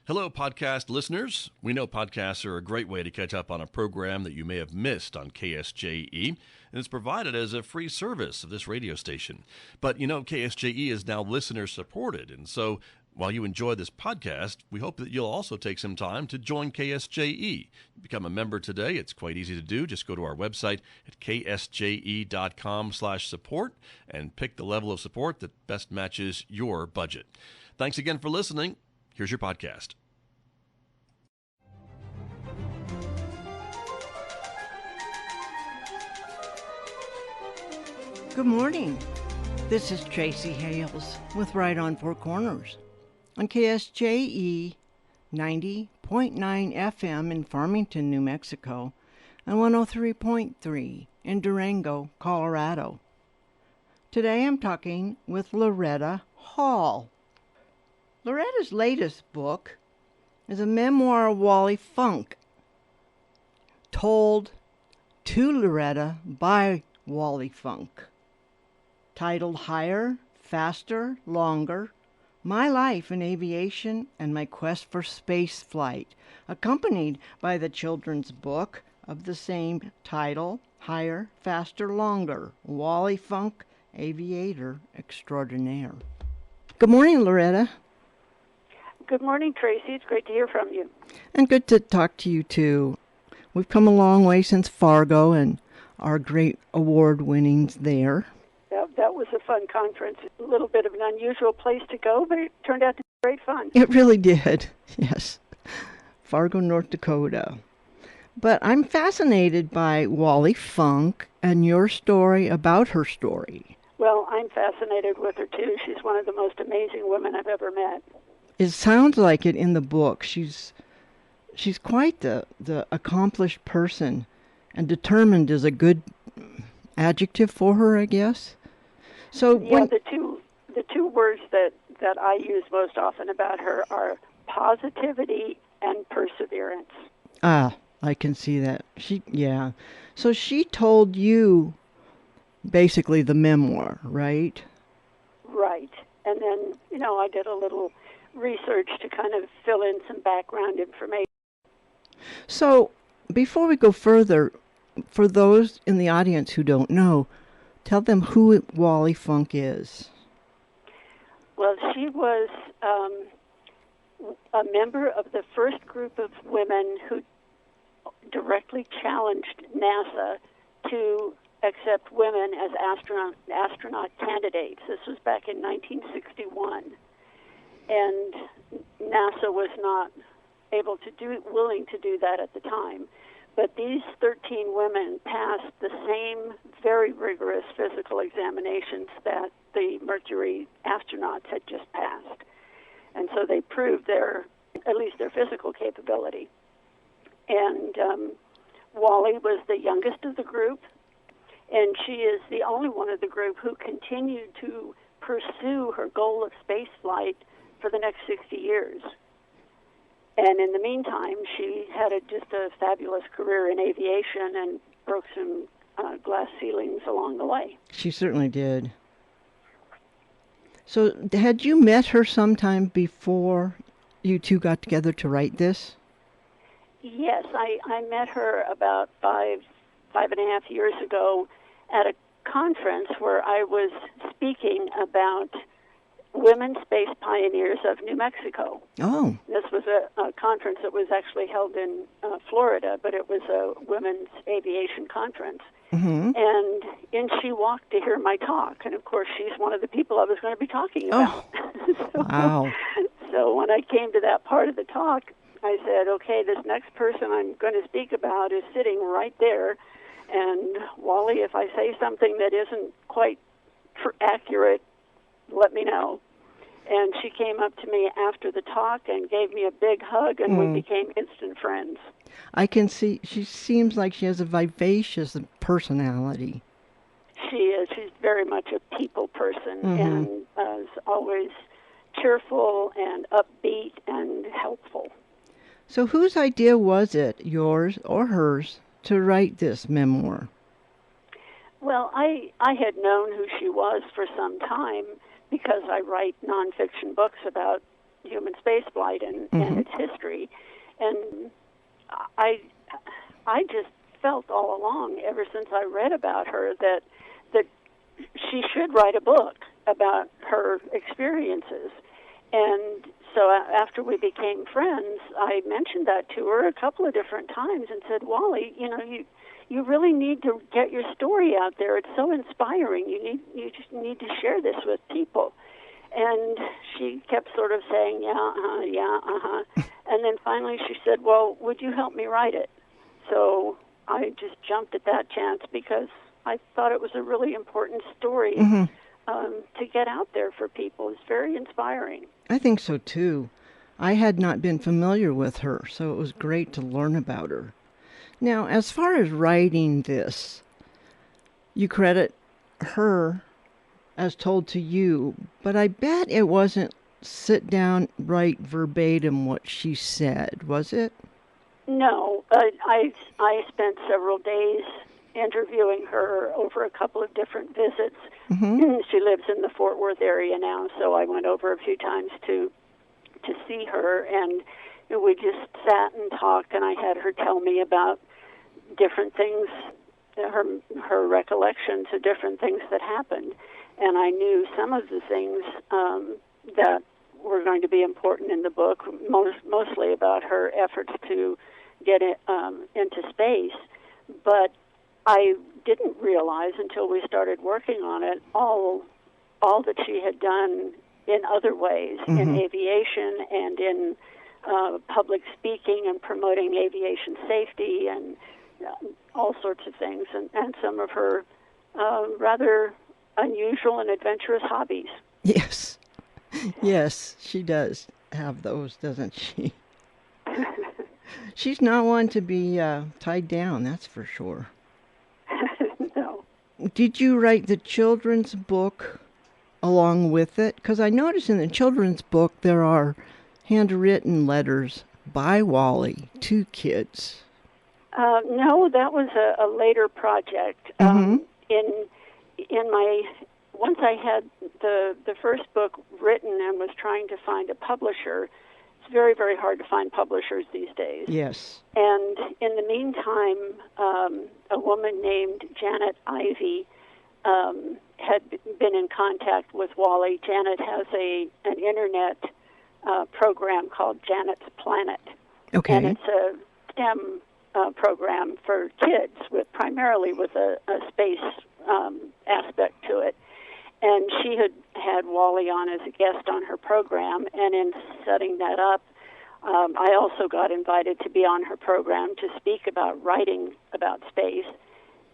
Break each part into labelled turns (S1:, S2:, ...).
S1: Hello, podcast listeners. We know podcasts are a great way to catch up on a program that you may have missed on KSJE, and it's provided as a free service of this radio station. But KSJE is now listener-supported, and so while you enjoy this podcast, we hope that you'll also take some time to join KSJE. Become a member today. It's quite easy to do. Just go to our website at ksje.com/support and pick the level of support that best matches your budget. Thanks again for listening. Here's your podcast.
S2: Good morning. This is Traci Hales with Right on Four Corners on KSJE 90.9 FM in Farmington, New Mexico, and 103.3 in Durango, Colorado. Today I'm talking with Loretta Hall. Loretta's latest book is a memoir of Wally Funk, told to Loretta by Wally Funk, titled Higher, Faster, Longer, My Life in Aviation and My Quest for Space Flight, accompanied by the children's book of the same title, Higher, Faster, Longer, Wally Funk, Aviator, Extraordinaire. Good morning, Loretta.
S3: Good morning, Traci. It's great to hear from you.
S2: And good to talk to you, too. We've come a long way since Fargo and our great award winnings there.
S3: That was a fun conference. A little bit of an unusual place to go, but it turned out to be great fun.
S2: It really did, yes. Fargo, North Dakota. But I'm fascinated by Wally Funk and your story about her story.
S3: Well, I'm fascinated with her, too. She's one of the most amazing women I've ever met.
S2: It sounds like it in the book. She's quite the accomplished person, and determined is a good adjective for her, I guess. So
S3: yeah, the two words that I use most often about her are positivity and perseverance.
S2: Ah, I can see that. So she told you basically the memoir, right?
S3: Right. And then, I did a little research to kind of fill in some background information.
S2: So, before we go further, for those in the audience who don't know, tell them who Wally Funk is.
S3: Well, she was a member of the first group of women who directly challenged NASA to accept women as astronaut candidates. This was back in 1961. And NASA was not willing to do that at the time. But these 13 women passed the same very rigorous physical examinations that the Mercury astronauts had just passed. And so they proved at least their physical capability. And Wally was the youngest of the group, and she is the only one of the group who continued to pursue her goal of space flight for the next 60 years. And in the meantime, she had just a fabulous career in aviation and broke some glass ceilings along the way.
S2: She certainly did. So had you met her sometime before you two got together to write this?
S3: Yes, I met her about five and a half years ago at a conference where I was speaking about women space pioneers of New Mexico.
S2: Oh.
S3: This was a conference that was actually held in Florida, but it was a women's aviation conference.
S2: Mm-hmm.
S3: And she walked to hear my talk, and of course she's one of the people I was going to be talking about.
S2: Wow.
S3: So when I came to that part of the talk, I said, okay, this next person I'm going to speak about is sitting right there, and Wally, if I say something that isn't quite accurate, let me know. And she came up to me after the talk and gave me a big hug, and we became instant friends.
S2: I can see, she seems like she has a vivacious personality.
S3: She is. She's very much a people person, and is always cheerful and upbeat and helpful.
S2: So whose idea was it, yours or hers, to write this memoir?
S3: Well, I had known who she was for some time because I write nonfiction books about human spaceflight and its history. And I just felt all along, ever since I read about her, that she should write a book about her experiences. And so after we became friends, I mentioned that to her a couple of different times and said, Wally, you really need to get your story out there. It's so inspiring. You just need to share this with people. And she kept sort of saying, yeah. And then finally she said, well, would you help me write it? So I just jumped at that chance because I thought it was a really important story to get out there for people. It's very inspiring.
S2: I think so, too. I had not been familiar with her, so it was great to learn about her. Now, as far as writing this, you credit her as told to you, but I bet it wasn't sit down, write verbatim what she said, was it?
S3: No, I spent several days interviewing her over a couple of different visits. She lives in the Fort Worth area now, so I went over a few times to see her, and we just sat and talked, and I had her tell me about different things, her recollections of different things that happened. And I knew some of the things that were going to be important in the book, mostly about her efforts to get into space. But I didn't realize until we started working on it all that she had done in other ways, in aviation and in public speaking and promoting aviation safety and all sorts of things, and some of her rather unusual and adventurous hobbies.
S2: Yes. Yes, she does have those, doesn't she? She's not one to be tied down, that's for sure.
S3: No.
S2: Did you write the children's book along with it? Because I noticed in the children's book there are handwritten letters by Wally to kids.
S3: No, that was a later project. In my once I had the first book written and was trying to find a publisher, it's very, very hard to find publishers these days.
S2: Yes.
S3: And in the meantime, a woman named Janet Ivey had been in contact with Wally. Janet has an internet program called Janet's Planet.
S2: Okay.
S3: And it's a STEM program for kids, primarily with a space aspect to it. And she had Wally on as a guest on her program, and in setting that up, I also got invited to be on her program to speak about writing about space.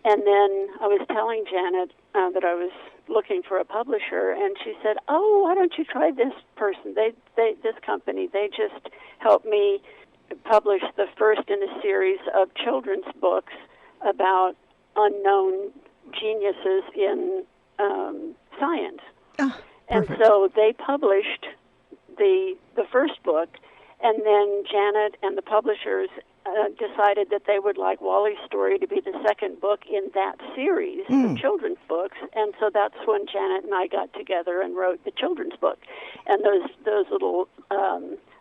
S3: And then I was telling Janet that I was looking for a publisher, and she said, "Oh, why don't you try this person? This company, they just helped me publish the first in a series of children's books about unknown geniuses in science."
S2: Oh,
S3: and so they published the first book, and then Janet and the publishers decided that they would like Wally's story to be the second book in that series of children's books, and so that's when Janet and I got together and wrote the children's book. And those little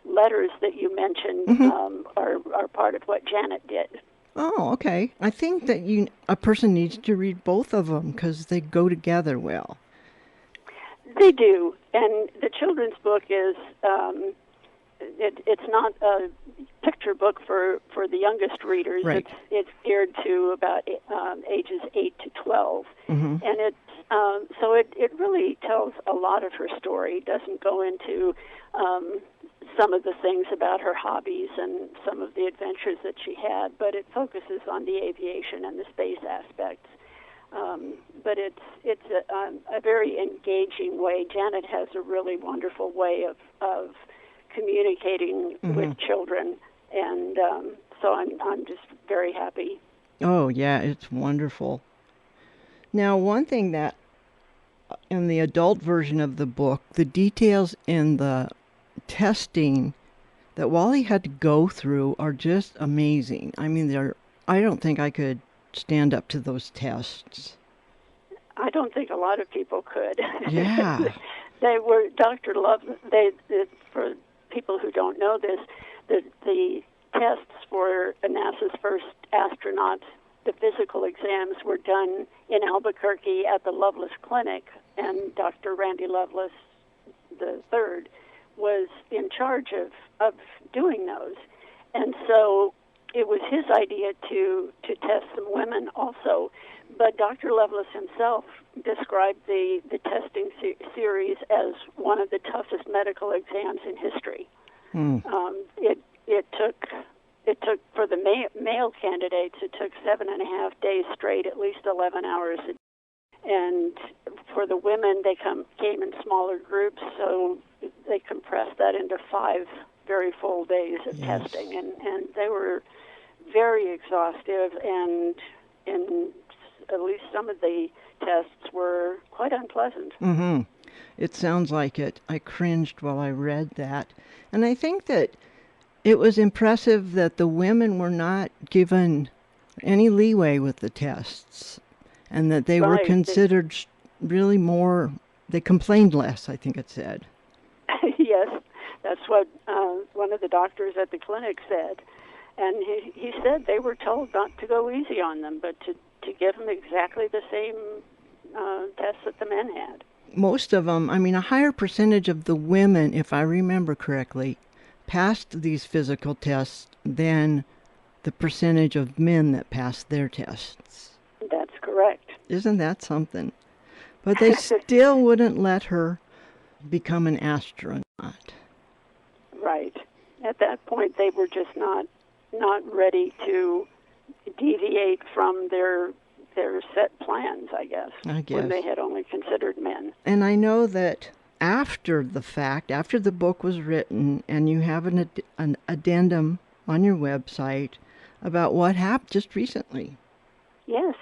S3: letters that you mentioned are part of what Janet did.
S2: Oh, okay. I think that a person needs to read both of them because they go together well.
S3: They do, and the children's book is it's not a picture book for the youngest readers.
S2: Right.
S3: It's geared to about ages 8 to 12, and it's so it really tells a lot of her story. It doesn't go into some of the things about her hobbies and some of the adventures that she had, but it focuses on the aviation and the space aspects. But it's a very engaging way. Janet has a really wonderful way of communicating with children, and so I'm just very happy.
S2: Oh, yeah, it's wonderful. Now, one thing that in the adult version of the book, the details in the testing that Wally had to go through are just amazing. I mean, I don't think I could stand up to those tests.
S3: I don't think a lot of people could.
S2: Yeah.
S3: They were Dr. Love. For people who don't know this, the tests for NASA's first astronauts, the physical exams were done in Albuquerque at the Lovelace Clinic, and Dr. Randy Lovelace III was in charge of doing those. And so it was his idea to test some women also. But Dr. Lovelace himself described the testing series as one of the toughest medical exams in history. It took for the male candidates, it took 7.5 days straight, at least 11 hours a day. And for the women, they came in smaller groups, so they compressed that into 5 very full days of testing. And they were very exhaustive, and at least some of the tests were quite unpleasant.
S2: Mm-hmm. It sounds like it. I cringed while I read that. And I think that it was impressive that the women were not given any leeway with the tests, and that they were considered really more, they complained less, I think it said.
S3: Yes, that's what one of the doctors at the clinic said. And he said they were told not to go easy on them, but to give them exactly the same tests that the men had.
S2: Most of them, a higher percentage of the women, if I remember correctly, passed these physical tests than the percentage of men that passed their tests.
S3: That's correct.
S2: Isn't that something? But they still wouldn't let her become an astronaut.
S3: Right. At that point, they were just not ready to deviate from their set plans, I guess, when they had only considered men.
S2: And I know that after the fact, after the book was written, and you have an addendum on your website about what happened just recently.
S3: Yes,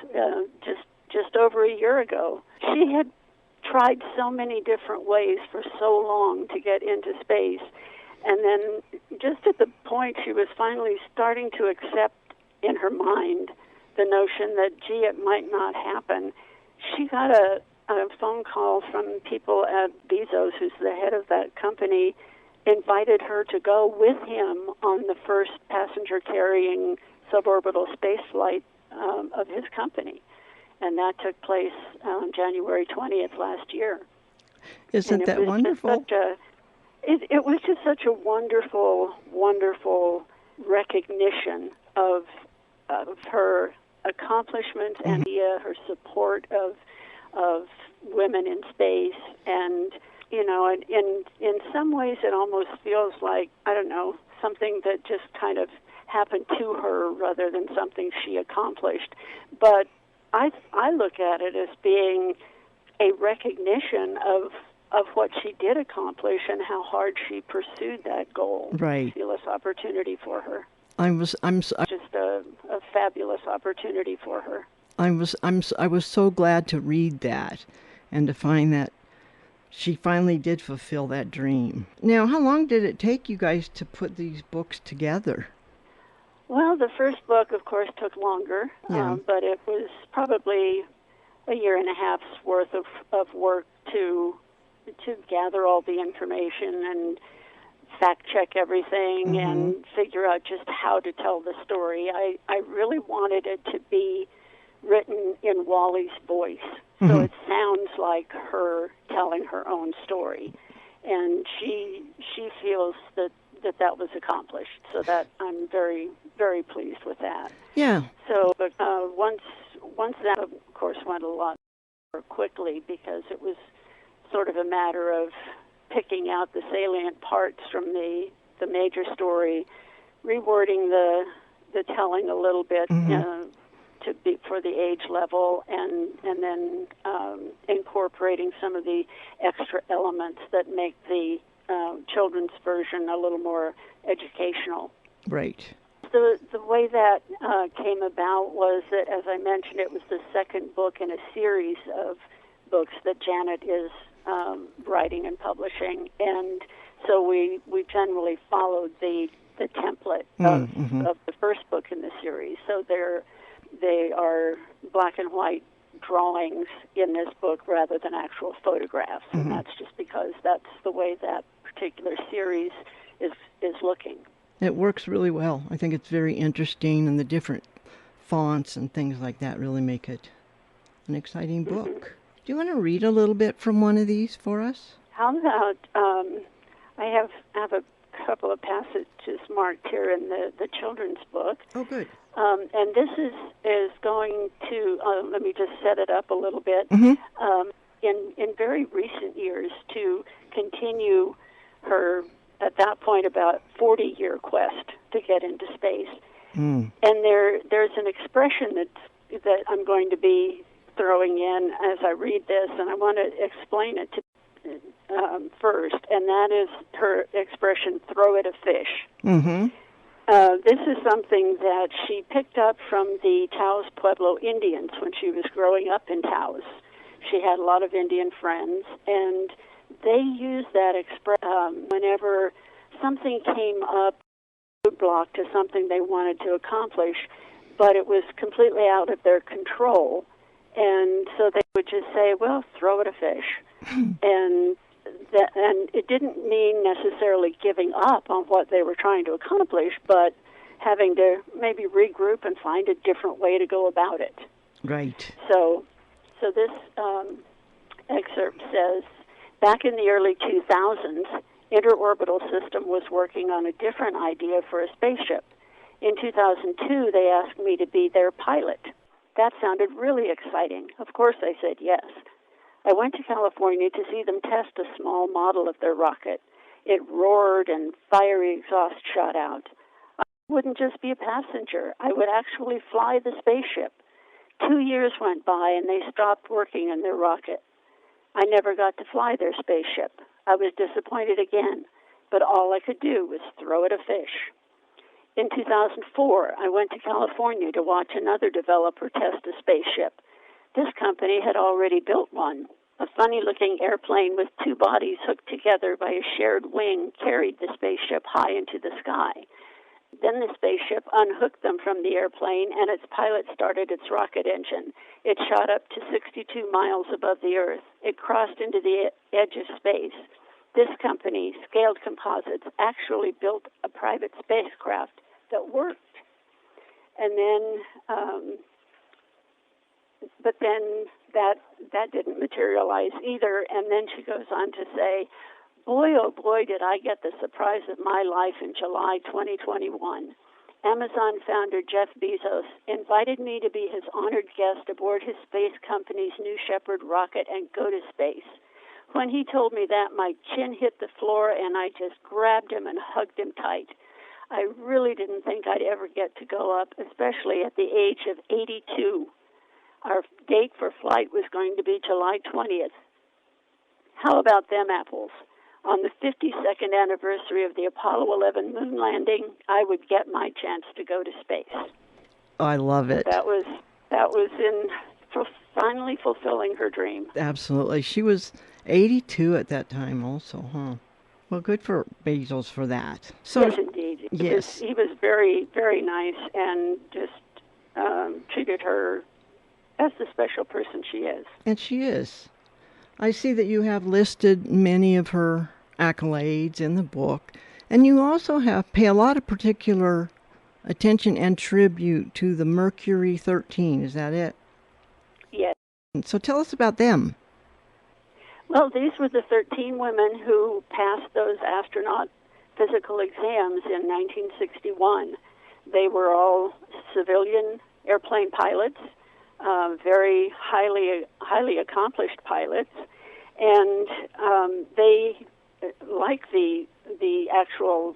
S3: just over a year ago. She had tried so many different ways for so long to get into space, and then just at the point she was finally starting to accept in her mind the notion that, gee, it might not happen, she got a phone call from people at Bezos, who's the head of that company, invited her to go with him on the first passenger-carrying suborbital space flight of his company. And that took place on January 20th last year.
S2: Isn't that wonderful?
S3: It was just such a wonderful, wonderful recognition of her accomplishments and her support of women in space. And, in some ways it almost feels like, I don't know, something that just kind of happened to her rather than something she accomplished. But I look at it as being a recognition of what she did accomplish and how hard she pursued that goal.
S2: Right.
S3: Fabulous opportunity for her.
S2: Just
S3: a fabulous opportunity for her.
S2: I was so glad to read that and to find that she finally did fulfill that dream. Now, how long did it take you guys to put these books together?
S3: Well, the first book, of course, took longer, but it was probably a year and a half's worth of work to gather all the information and fact-check everything and figure out just how to tell the story. I really wanted it to be written in Wally's voice, so it sounds like her telling her own story. And she feels that was accomplished, so that I'm very, very pleased with that.
S2: Yeah.
S3: So, but once that, of course, went a lot more quickly, because it was sort of a matter of picking out the salient parts from the major story, rewording the telling a little bit to be for the age level, and then incorporating some of the extra elements that make the children's version a little more educational.
S2: Right.
S3: The way that came about was that, as I mentioned, it was the second book in a series of books that Janet is writing and publishing, and so we generally followed the template of the first book in the series. So they are black and white drawings in this book rather than actual photographs, and that's just because that's the way that particular series is looking.
S2: It works really well. I think it's very interesting, and the different fonts and things like that really make it an exciting book. Do you want to read a little bit from one of these for us?
S3: How about, I have a couple of passages marked here in the children's book.
S2: Oh, good.
S3: And this is going to, let me just set it up a little bit. In very recent years, to continue her, at that point, about 40-year quest to get into space. And there's an expression that I'm going to be throwing in as I read this, and I want to explain it to first, and that is her expression, throw it a fish. This is something that she picked up from the Taos Pueblo Indians when she was growing up in Taos. She had a lot of Indian friends, and they used that expression whenever something came up, roadblock to something they wanted to accomplish, but it was completely out of their control. And so they would just say, well, throw it a fish. And it didn't mean necessarily giving up on what they were trying to accomplish, but having to maybe regroup and find a different way to go about it.
S2: Right.
S3: So this excerpt says, back in the early 2000s, Interorbital System was working on a different idea for a spaceship. In 2002, they asked me to be their pilot. That sounded really exciting. Of course, I said yes. I went to California to see them test a small model of their rocket. It roared and fiery exhaust shot out. I wouldn't just be a passenger. I would actually fly the spaceship. 2 years went by and they stopped working on their rocket. I never got to fly their spaceship. I was disappointed again, but all I could do was throw it a fish. In 2004, I went to California to watch another developer test a spaceship. This company had already built one. A funny-looking airplane with two bodies hooked together by a shared wing carried the spaceship high into the sky. Then the spaceship unhooked them from the airplane, and its pilot started its rocket engine. It shot up to 62 miles above the Earth. It crossed into the edge of space. This company, Scaled Composites, actually built a private spacecraft that worked. And then, but then that didn't materialize either. And then she goes on to say, boy, oh boy, did I get the surprise of my life in July 2021. Amazon founder Jeff Bezos invited me to be his honored guest aboard his space company's New Shepard rocket and go to space. When he told me that, my chin hit the floor, and I just grabbed him and hugged him tight. I really didn't think I'd ever get to go up, especially at the age of 82. Our date for flight was going to be July 20th. How about them apples? On the 52nd anniversary of the Apollo 11 moon landing, I would get my chance to go to space.
S2: I love it.
S3: That was in finally fulfilling her dream.
S2: Absolutely. She was 82 at that time also, huh? Well, good for Bezos for that. So,
S3: yes, indeed.
S2: Yes.
S3: He was very, very nice and just treated her as the special person she is.
S2: And she is. I see that you have listed many of her accolades in the book, and you also pay a lot of particular attention and tribute to the Mercury 13. Is that it?
S3: Yes.
S2: So tell us about them.
S3: Well, these were the 13 women who passed those astronaut physical exams in 1961. They were all civilian airplane pilots, very highly accomplished pilots, and they, like the actual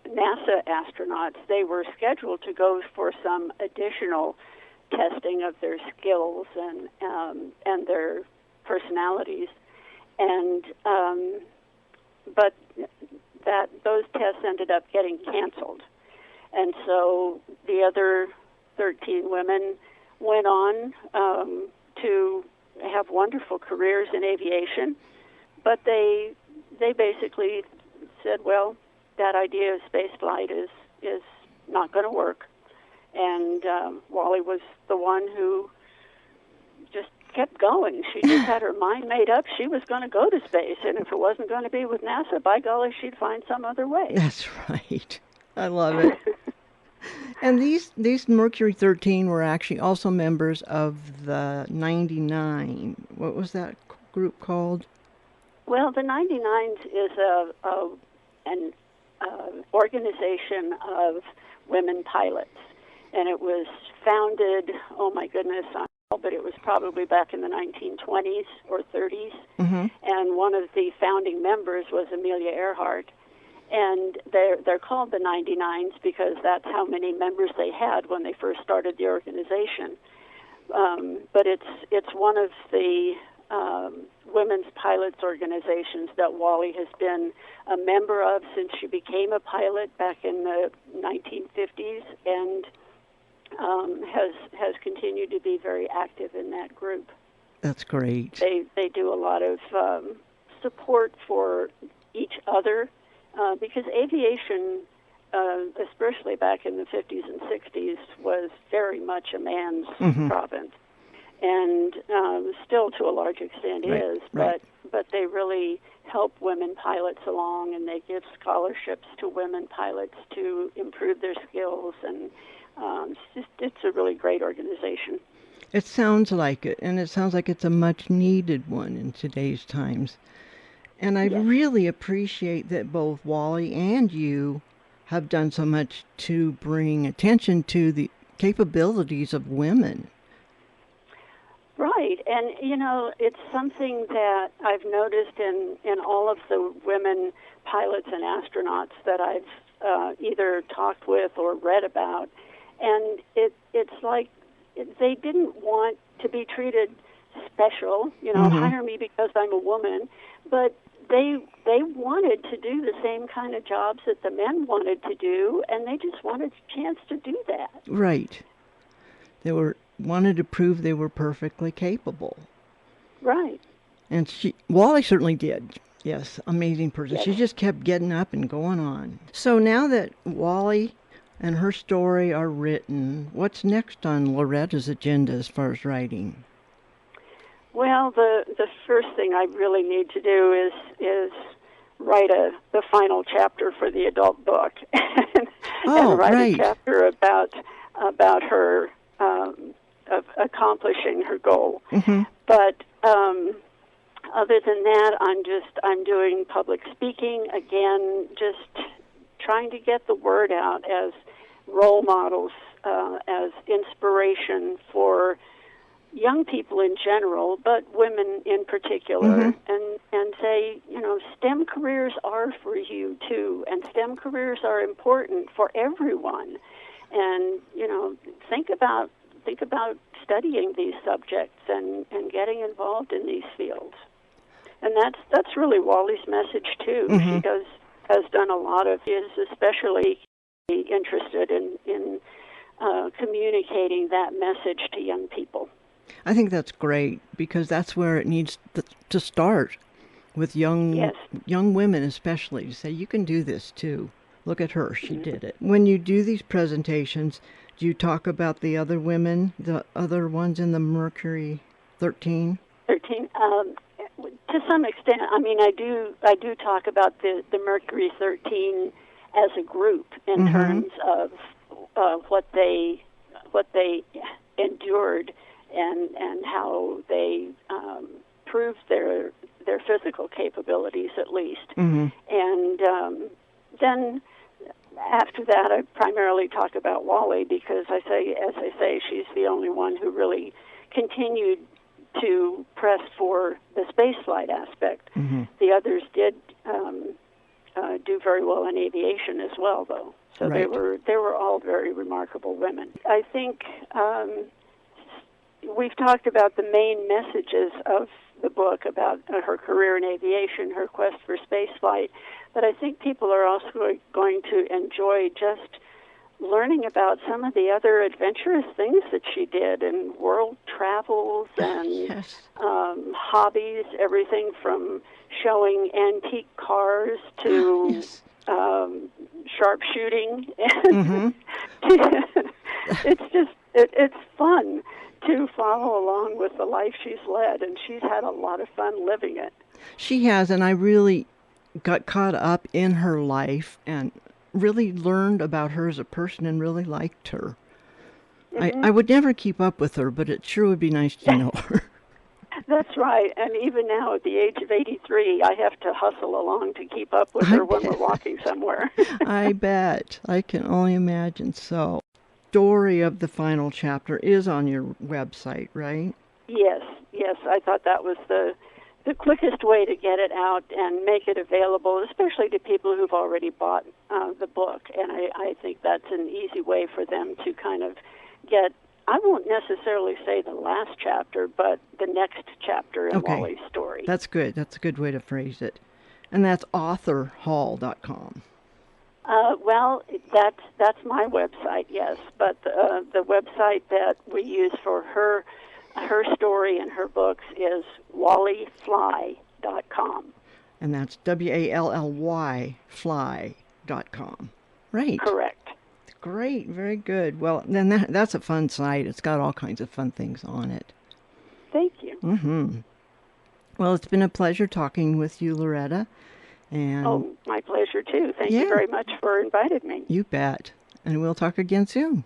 S3: NASA astronauts, they were scheduled to go for some additional testing of their skills and their personalities, and but those tests ended up getting canceled, and so the other 13 women went on to have wonderful careers in aviation, but they basically said, well, that idea of space flight is not going to work. And Wally was the one who just kept going. She just had her mind made up. She was going to go to space, and if it wasn't going to be with NASA, by golly, she'd find some other way.
S2: That's right. I love it. And these Mercury 13 were actually also members of the 99. What was that group called?
S3: Well, the 99s is an organization of women pilots, and it was founded, oh my goodness, but it was probably back in the 1920s or 30s, and one of the founding members was Amelia Earhart, and they're called the 99s because that's how many members they had when they first started the organization. But it's one of the women's pilots organizations that Wally has been a member of since she became a pilot back in the 1950s, and has continued to be very active in that group.
S2: That's great.
S3: They do a lot of support for each other because aviation, especially back in the 50s and 60s, was very much a man's province, and still to a large extent is.
S2: Right.
S3: But they really help women pilots along, and they give scholarships to women pilots to improve their skills, and it's a really great organization.
S2: It sounds like it, and it sounds like it's a much needed one in today's times. And I really appreciate that both Wally and you have done so much to bring attention to the capabilities of women.
S3: Right, and it's something that I've noticed in all of the women pilots and astronauts that I've either talked with or read about, and it's like they didn't want to be treated special, hire me because I'm a woman, but they wanted to do the same kind of jobs that the men wanted to do, and they just wanted a chance to do that.
S2: Right. They wanted to prove they were perfectly capable.
S3: Right.
S2: And Wally certainly did. Yes, amazing person.
S3: Yes.
S2: She just kept getting up and going on. So now that Wally and her story are written, what's next on Loretta's agenda as far as writing?
S3: Well, the first thing I really need to do is write the final chapter for the adult book, and write a chapter about her of accomplishing her goal. But other than that, I'm doing public speaking again, just trying to get the word out as role models, as inspiration for young people in general, but women in particular, and say, STEM careers are for you too, and STEM careers are important for everyone. And think about studying these subjects and getting involved in these fields. And that's really Wally's message too. She has done a lot of is especially interested in communicating that message to young people.
S2: I think that's great because that's where it needs to start with young women especially, to say you can do this too. Look at her, she did it. When you do these presentations, do you talk about the other women, the other ones in the Mercury 13?
S3: 13. To some extent, I mean, I do talk about the Mercury 13 as a group in terms of what they endured and how they proved their physical capabilities, at least. And then after that, I primarily talk about Wally because as I say, she's the only one who really continued to press for the spaceflight aspect. The others did do very well in aviation as well, though. So they were all very remarkable women. I think we've talked about the main messages of the book about her career in aviation, her quest for spaceflight, but I think people are also going to enjoy just learning about some of the other adventurous things that she did and world travels and hobbies, everything from showing antique cars to sharpshooting. It's fun to follow along with the life she's led, and she's had a lot of fun living it.
S2: She has, and I really got caught up in her life and really learned about her as a person and really liked her. I would never keep up with her, but it sure would be nice to know her.
S3: That's right. And even now, at the age of 83, I have to hustle along to keep up with her when we're walking somewhere.
S2: I bet. I can only imagine. So, story of the final chapter is on your website, right?
S3: Yes. I thought that was the quickest way to get it out and make it available, especially to people who've already bought the book. And I think that's an easy way for them to kind of get, I won't necessarily say the last chapter, but the next chapter in Wally's story.
S2: That's good. That's a good way to phrase it. And that's authorhall.com.
S3: Well, that's my website, yes. But the website that we use for her story and her books is wallyfly.com.
S2: And that's WALLY fly.com. Right.
S3: Correct.
S2: Great, very good. Well, then that's a fun site. It's got all kinds of fun things on it.
S3: Thank you.
S2: Mm-hmm. Well, it's been a pleasure talking with you, Loretta. And
S3: my pleasure, too. Thank you very much for inviting me.
S2: You bet. And we'll talk again soon.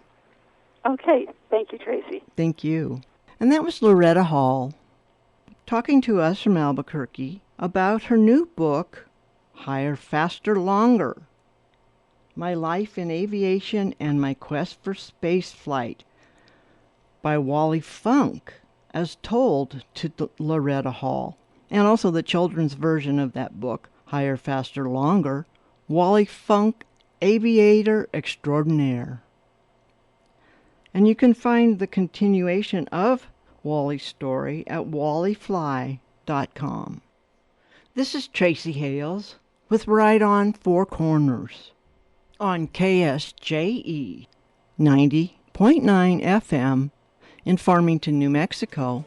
S3: Okay. Thank you, Tracy.
S2: Thank you. And that was Loretta Hall talking to us from Albuquerque about her new book, Higher, Faster, Longer: My Life in Aviation and My Quest for Space Flight by Wally Funk, as told to Loretta Hall. And also the children's version of that book, Higher, Faster, Longer, Wally Funk, Aviator Extraordinaire. And you can find the continuation of Wally's story at wallyfly.com. This is Traci Hales with Right on Four Corners on KSJE 90.9 FM in Farmington, New Mexico,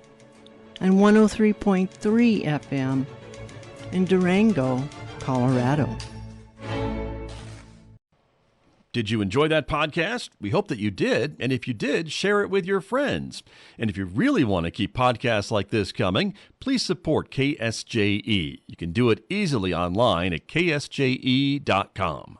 S2: and 103.3 FM in Durango, Colorado.
S1: Did you enjoy that podcast? We hope that you did. And if you did, share it with your friends. And if you really want to keep podcasts like this coming, please support KSJE. You can do it easily online at ksje.com.